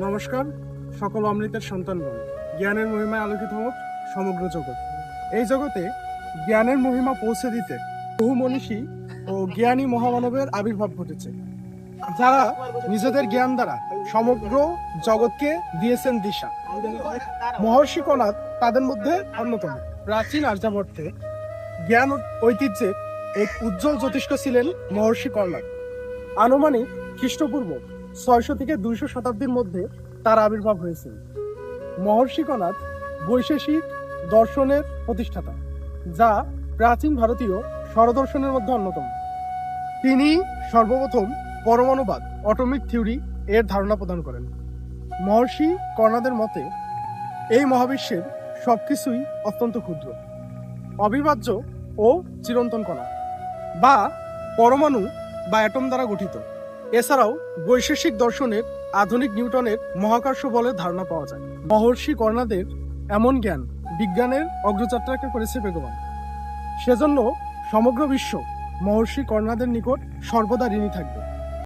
নমস্কার সকল অমৃতের সন্তানগণ। জ্ঞানের মহিমায় আলোকিত হোক সমগ্র জগৎ। এই জগতে জ্ঞানের মহিমা পৌঁছে দিতে বহু মনীষী ও জ্ঞানী মহামানবের আবির্ভাব ঘটেছে, যারা নিজেদের জ্ঞান দ্বারা সমগ্র জগৎকে দিয়েছেন দিশা। মহর্ষি কণাদ তাদের মধ্যে অন্যতম। প্রাচীন আর্যাবর্তে জ্ঞান ঐতিহ্যের এক উজ্জ্বল জ্যোতিষ্ক ছিলেন মহর্ষি কর্ণাদ। আনুমানিক খ্রিস্টপূর্ব 600 থেকে 200 শতাব্দীর মধ্যে তার আবির্ভাব হয়েছিল। মহর্ষি কণাদ বৈশেষিক দর্শনের প্রতিষ্ঠাতা, যা প্রাচীন ভারতীয় স্বরদর্শনের মধ্যে অন্যতম। তিনি সর্বপ্রথম পরমাণুবাদ অটোমিক থিওরি এর ধারণা প্রদান করেন। মহর্ষি কর্ণাদের মতে এই মহাবিশ্বের সবকিছুই অত্যন্ত ক্ষুদ্র, অবিভাজ্য ও চিরন্তন কণা বা পরমাণু বা অ্যাটম দ্বারা গঠিত। এছাড়াও বৈশেষিক দর্শনের আধুনিক নিউটনের মহাকর্ষ বলের ধারণা পাওয়া যায়। মহর্ষি কর্ণাদের এমন জ্ঞান বিজ্ঞানের অগ্রযাত্রাকে করেছে বেগবান। সেজন্য সমগ্র বিশ্ব মহর্ষি কর্ণাদের নিকট সর্বদা ঋণী থাকবে।